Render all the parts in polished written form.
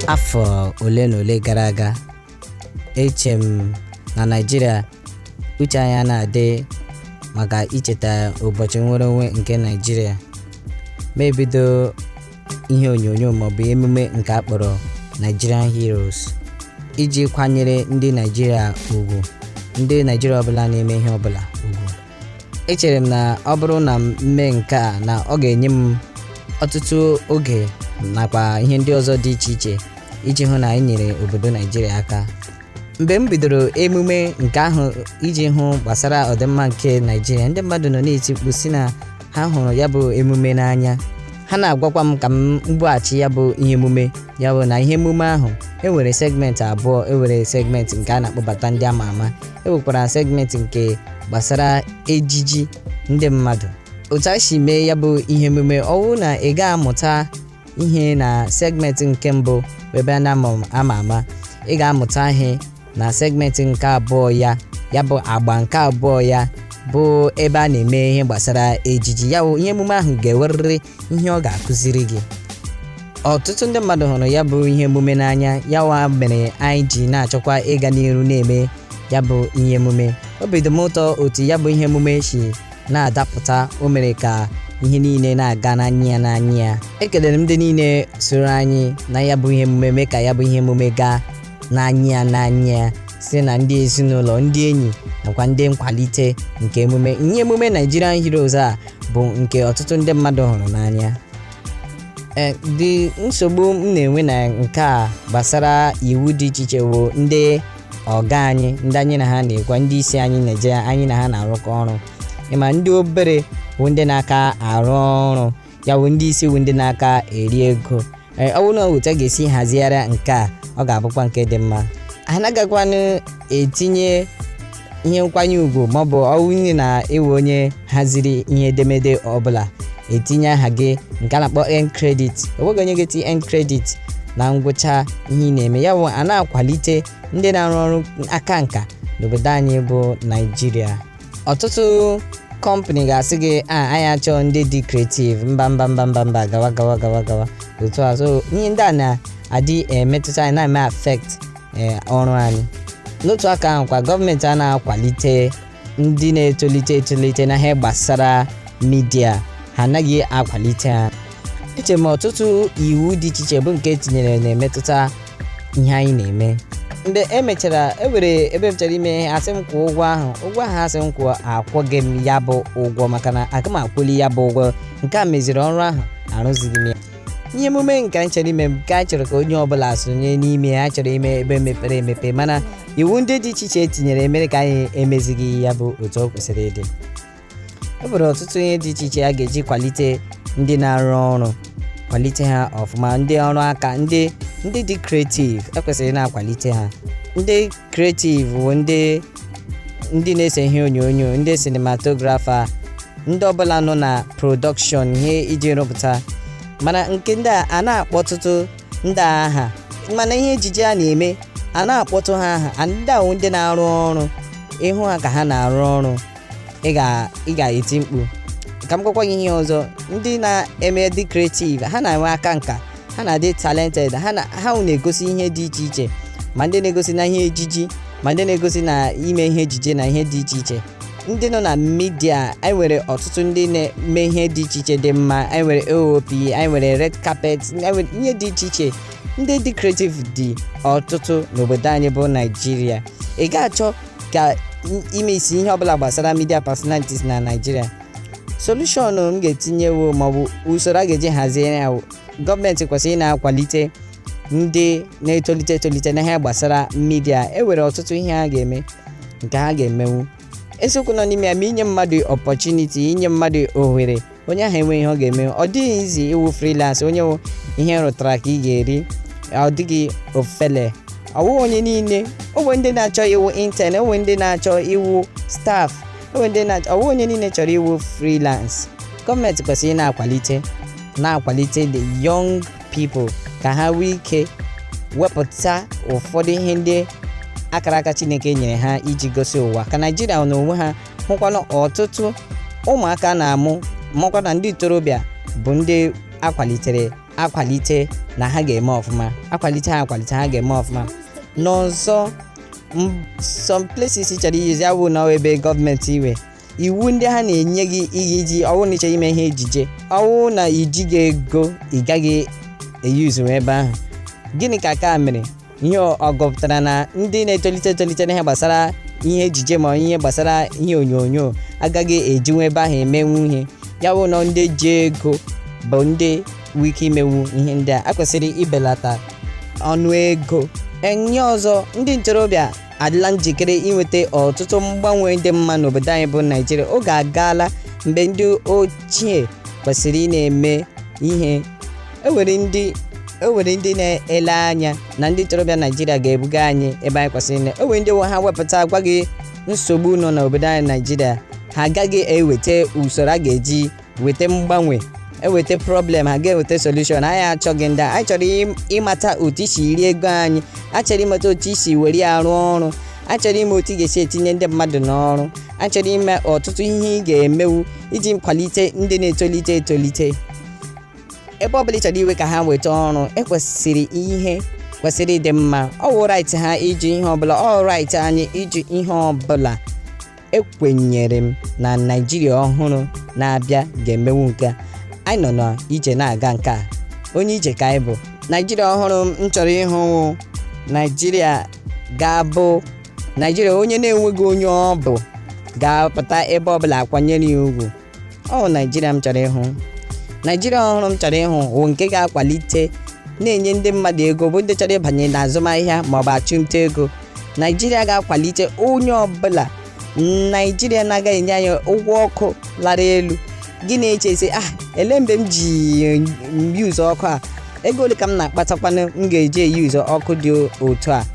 Afọ ole na ole gara aga, eche m na Naịjirịa uche anya na-adị maka icheta ụbọchị nnwere onwe nke Naịjirịa ma ebido ihe onyonyo maọbụ emume nke akpọrọ Nigerian Heroes iji kwanyere ndị Naịjirịa ugwu, ndị Naịjirịa ọbụla na-eme ihe ọbụla ugwu. Echere m na ọ bụrụ na m mee nke a na ọ ga-enye m ọtụtụ oge nakwa ihe ndị ọzọ dị iche iche iji hụ na anyị nyere obodo Naịjirịa aka. Mgbe m bidoro emume nke ahụ iji hụ gbasara ọdịmma nke Naịjirịa, ndị mmadụ nọ na-eti mkpu si na ha hụrụ ya bụ emume n'anya. Ha na-agwakwa m ka m mbughachi ya bụ ihe emume, ya bụ na ihe emume ahụ enwere segmenti abụọ. Enwere segmenti nke a na-akpọbata ndị ama ama, enwekwara segmenti nke gbasara ejiji ndị mmadụ. Otu a si mee ya bụ ihe emume, ọwụ na ị ga-amụta ihe na segmenti nke mbụ ebe a na-ama ama, ị ga-amụta ihe na segmenti nke abụọ ya bụ agba nke abụọ ya bụ ebe a na-eme ihe gbasara ejiji. Ya bụ ihe emume ahụ ga-ewerịrị ihe ọ ga-akụziri gị. Ọtụtụ ndị mmadụ hụrụ ya bụ ihe emume n'anya, ya mere anyị ji na-achọkwa ịga n'iru na-eme ya bụ ihe emume. Obi dị m ụtọ otu ya bụ ihe emume si na-adapụta. O mere ka ihe niile na-aga n'anya ya. Ekelere m ndị niile soro anyị na ya bụ ihe emume, mee ka ya bụ ihe emume gaa n'anya site na ndị ezinụlọ, ndị enyi nakwa ndị nkwalite nke emume. Ihe emume Nigerian Heroes a bụ nke ọtụtụ ndị mmadụ hụrụ n'anya. Dị nsogbu m na-enwe na nke a gbasara iwu dị iche iche bụ ndị ọga anyị, ndị anyị na ha na-ekwa, ndị isi anyị Naịjirịa, anyị na ha na-arụkọ ọrụ. Ịma ndị obere bụ ndị na-aka arụ ọrụ, ya bụ ndị isi bụ ndị na-aka eri ego. Ọ bụrụ na otu a ga-esi hazigharị nke a, ọ ga-abụkwa nke dị mma. Anyị agakwanụ etinye ihe nkwanye ugwu maọbụ ọwụnye na iwe onye haziri ihe edemede ọbụla etinye aha gị nke a na-akpọ end credit. Enweghị onye ga-eti end credit na ngwụcha ihe ị na-eme. Ya bụ a na-akwalite ndị na-arụ ọrụ aka nka n'obodo anyị bụ Naịjirịa. Ọtụtụ kọmpanị ga-asị gị anyị achọ ndị dị kreativ, mba gawa otu a. So ihe ndị a na-adị emetụta anyị, na-eme affect ọrụ anyị. N'otu aka ahụ kwa, gọọmenti a na-akwalite ndị na-etolite na ihe gbasara midia, ha anaghị akwalite ha. Eche m ọtụtụ iwu dị iche iche bụ nke etinyere na-emetụta ihe anyị na-eme. Mgbe emechara, ewere ebe m chọrọ ime ihe, asị m kwụọ ụgwọ ahụ asị m kwụọ, akwụghị m ya bụ ụgwọ maka na aga m akwụli ya bụ ụgwọ. Nke a meziri ọrụ ahụ arụzighị m ya. Ihe emume nke anyị chọrọ ime, nke anyị chọrọ ka onye ọbụla sonye n'ime ya, chọrọ ime ebe mepere emepe, mana iwu ndị dị iche iche etinyere emere ka anyị emezighị ya bụ otu o kwesịrị ịdị. E nwere ọtụtụ ihe dị iche iche a ga-eji kwalite ndị na-arụ ọrụ, kwalite ha ọfụma. Ndị ọrụ aka, ndị dị kreativ, ekwesịrị na-akwalite ha. Ndị kreativ bụ ndị na-ese ihe onyonyo, ndị sinematografa, ndị ọbụla nọ na production ihe iji rụpụta. Mana nke ndị a na-akpọ ọtụtụ ndị aha, mana ihe ejije a na-eme a na-akpọtụ ha aha. Ndị ahụ ndị na-arụ ọrụ, ịhụ ha ka ha na-arụ ọrụ, ị ga-eti mkpu. Ka m gwakwa gị ihe ọzọ, ndị na-eme dị kreativ, ha na-enwe aka nka, ha na-adị talented, ha na-egosi ihe dị iche iche, ma ndị na-egosi na ihe ejiji, ma ndị na-egosi na ime ihe ejije na ihe dị iche iche. Ndị nọ na midia, anyị nwere ọtụtụ ndị na-eme ihe dị iche iche dị mma. Anyị nwere OOP, anyị nwere red carpet, anyị nwere ihe dị iche iche. Ndị dị kreativ dị ọtụtụ n'obodo anyị bụ Naịjirịa. Ị ga-achọ ka imesi ihe ọbụla gbasara media personalities na Naịjirịa. Solushọn m ga-etinyewo maọbụ usoro a ga-eji hazie ya, gọọmenti kwesịrị na-akwalite ndị na-etolite na ihe gbasara midia. E nwere ọtụtụ ihe ha ga-eme, nke ha ga-emenwu. Eziokwu nọ n'ime ya, ma inye mmadụ opportunity, inye mmadụ ohere, onye ahụ enwe ihe ọ ga-eme. Ọ dịghị izi iwu freelance, onye wụ ihe rụtara ka ị ga-eri, ọ dịghị ofele. Ọwụ onye niile, onwe ndị na-achọ iwu intern, onwe ndị na-achọ iwu staff, ọwụ onye niile chọrọ iwu freelance. Gọọmenti kwesịrị na-akwalite the young people ka ha nwee ike wepụta ụfọdụ ihe ndị akara aka Chineke nyere ha iji gosi ụwa ka Naịjirịa n'onwe ha hụkwana ọtụtụ ụmụaka na-amụ, makwa na ndị ntorobịa bụ ndị akwalitere akwalite na ha ga-eme ọfụma, akwalite ha ga-eme ọfụma. N'ọzọ, some places chọrọ iyuzi awụ na ebe gọọmenti iwu ndị ha na-enye gị iji ọwụ na ịchọ ime ihe ejije, ọwụ na ijighị ego ị gaghị eyuzu ebe ahụ. Gịnị ka aka mere? Ihe ọgọpụtara na ndị na-etolite n'ihe gbasara ihe ejije ma ihe gbasara ihe onyonyo agaghị ejinwu ebe ahụ emenwu ihe. Ya wụ na ndị ji ego bụ ndị wike imenwu ihe ndị a kwesịrị ibelata ọnụ ego. Enye ọzọ, ndị ntorobịa adịla njikere inweta ọtụtụ mgbanwe dị mma n'obodo anyị bụ Naịjirịa. Oge agaala mgbe ndị ochie kwesịrị ị na-eme ihe. Enwere ndị na-ele anya na ndị ntorobịa Naịjirịa ga-ebuga anyị ebe anyị kwesịrị. Enwere ndị ha wepụta gwa gị nsogbu nọ n'obodo anyị Naịjirịa, ha agaghị eweta usoro a ga-eji weta mgbanwe, eweta problem, ha ga-eweta solution. Anyị achọghị ndị anyị chọrọ ịmata otu isi iri ego anyị, achọrọ ịmata otu isi were arụ ọrụ, achọrọ ime otu ị ga-esi etinye ndị mmadụ n'ọrụ, achọrọ ime ọtụtụ ihe ị ga-emewu iji kwalite ndị na-etolite. Ebe ọbụla ị chọrọ iwe ka ha weta ọrụ, ihe kwesịrị ịdị mma. Ọ wụ right ha iji ihe ọbụla, ọ right anyị iji ihe ọbụla. Ekwenyere m na Naịjirịa ọhụrụ na-abịa ga-emenwu nke a. Anyị nọ n'ije na-aga nke a, onye ije ka anyị bụ. Naịjirịa ọhụrụ m chọrọ ịhụ Naịjirịa ga-abụ Naịjirịa onye na-enweghị onye ọ bụ ga-apụta ebe ọbụla akwanyere ya ugwu. Ọ Naịjirịa m chọrọ ịhụ. Naịjirịa ọhụrụ m chọrọ ịhụ bụ nke ga-akwalite, na-enye ndị mmadụ ego bụ ndị chọrọ ịbanye n'azụmahịa maọbụ achụmnta ego. Naịjirịa ga-akwalite onye ọbụla. Naịjirịa na-agaghị enye anyị ụgwọ ọkụ lara elu. Gị na-echezi ele mgbe m ji yuzu ọkụ a, ego ole ka m na-akpatakwanụ m ga-eji eyuzu ọkụ dị otu a.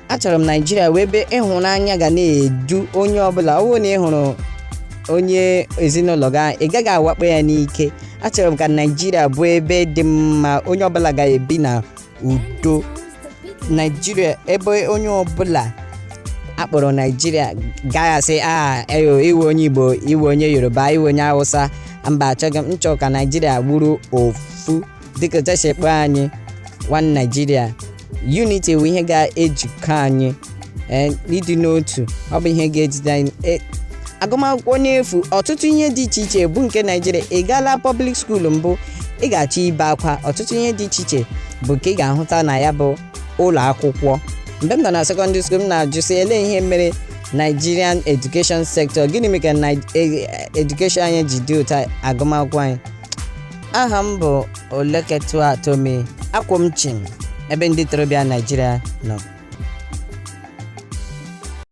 Achọrọ m Naịjirịa wee ebe ịhụnanya ga na-edu onye ọbụla. Ọ bụrụ na ị hụrụ onye ezinụlọ gị, ị gaghị awakpo ya n'ike. Achọrọ m ka Naịjirịa bụ ebe dị mma, onye ọbụla ga-ebi na udo. Naịjirịa ebe onye ọbụla akpọrọ Naịjirịa gaghị asị iwe onye Igbo, iwe onye Yoruba, iwe onye Hausa. Mba, achọghị m. Nchọ ka Naịjirịa bụrụ ofu dịka cheshekpe anyị one Naịjirịa. Unity bụ ihe ga-ejikọ anyị, ịdị n'otu ọ bụ ihe ga-ejide anyị. Agụmakwụkwọ n'efu, ọtụtụ ihe dị iche iche bụ nke Naịjirịa. Ị gaala public school mbụ, ị ga-achọ ibe akwa. Ọtụtụ ihe dị iche iche bụ nke ị ga-ahụta na ya bụ ụlọ akwụkwọ. Mgbe m nọ na secondary school, m na-ajụsị ele ihe mere Nigerian education sector, gịnị mere ka education anyị ji dị ụta agụmakwụkwọ anyị. Aha m bụ Oleketua Tome Akwomchin, ebe ndị ntorobịa Naịjirịa nọ.